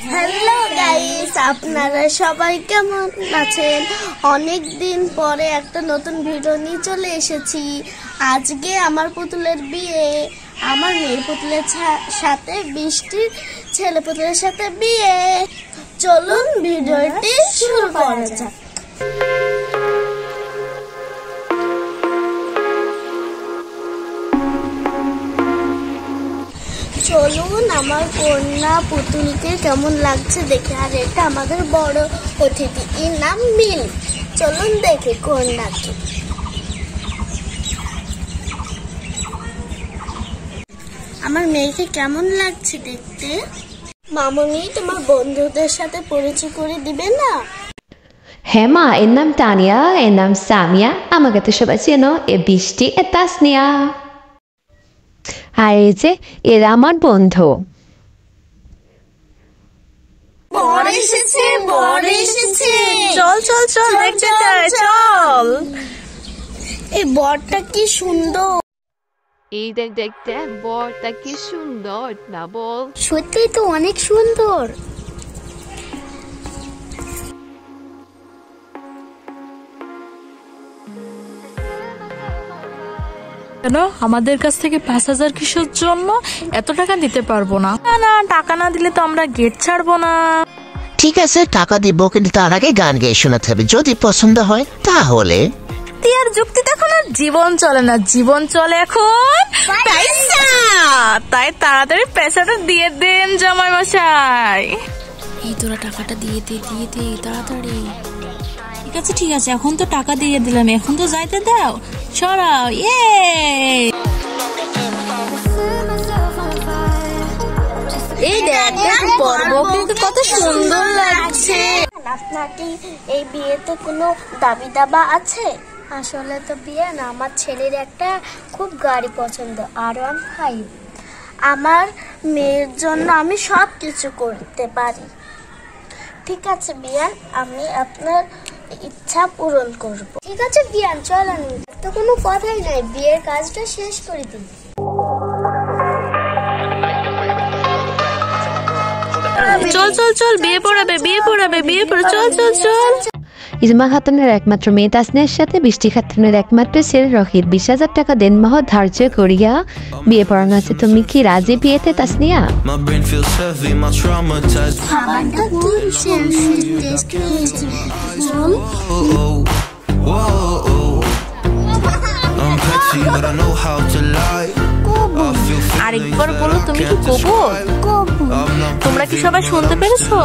Hello guys, আপনারা সবাই কেমন আছেন? অনেক দিন পরে একটা নতুন ভিডিও নিয়ে চলে এসেছি। আজকে আমার পুতুলের বিয়ে, আমার মেয়ের পুতুলের সাথে বৃষ্টির ছেলে পুতুলের সাথে বিয়ে। চলুন ভিডিওটি শুরু করা যাক। চলুন আমার কন্যা পুতুলকে কেমন লাগছে দেখে। আর এটা আমাদের বড় অতিথি, এর নাম মিল। চলুন দেখে কন্যাকে। আমার মেয়েকে কেমন লাগছে দেখতে? মামুনি, তোমার বন্ধুদের সাথে পরিচয় করে দিবে না? হ্যাঁ মা, এর নাম তানিয়া, এর নাম সামিয়া, আমাকে তো সবাই চেনো, এ বৃষ্টি, এ তাসনিয়া। আর এই যে এরা আমার বন্ধু। চল চল চল, দেখতে চাই, চল। এই বরটা কি সুন্দর! এই দেখ দেখ দেখ, বরটা কি সুন্দর না বল? সত্যি তো অনেক সুন্দর। কেন আমাদের কাছ থেকে 5,000 কিসের জন্য? এত টাকা দিতে পারবো না। না, টাকা না দিলে তো আমরা গেট ছাড়বো না। ঠিক আছে, টাকা দিব, কিন্তু তার আগে গান গেয়ে শোনাতে হবে। যদি পছন্দ হয় তাহলে। আর যুক্তি দেখো না, জীবন চলে না, জীবন চলে এখন পয়সা। তাই তাড়াতাড়ি পয়সাটা দিয়ে দেন জামাই মশাই। এই তোরা টাকাটা দিয়ে দে তাড়াতাড়ি। ঠিক আছে, এখন তো টাকা দিয়ে দিলাম, এখন তো যাইতে দাও, ছড়াও। এই দেখ বরবউকে কত সুন্দর লাগছে। আপনার কি এই বিয়েতে কোনো দাবি দাবা আছে? আসলে তো বিয়ে না, আমার ছেলের একটা খুব গাড়ি পছন্দ, R15। আমার মেয়ের জন্য আমি সব কিছু করতে পারি। ঠিক আছে বিয়ান, আমি আপনার ইচ্ছা পূরণ করব। ঠিক আছে বিয়ান, চলেন, তো কোনো কথাই নাই, বিয়ের কাজটা শেষ করে দিন। চল, বিয়ে পড়াবে, চল। ইজমা খাতুনের একমাত্র মেয়ে তাসনিয়ার সাথে বৃষ্টি খাতুনের একমাত্র ছেলে রহিত 20,000 টাকা দেনমোহ ধার্য করিয়া বিয়ে পড়ানো আছে। তুমি কি রাজি বিয়েতে তাসনিয়া? আরেকবার বলো, তুমি কি কবুল? তোমরা কি সবাই শুনতে পেরেছো?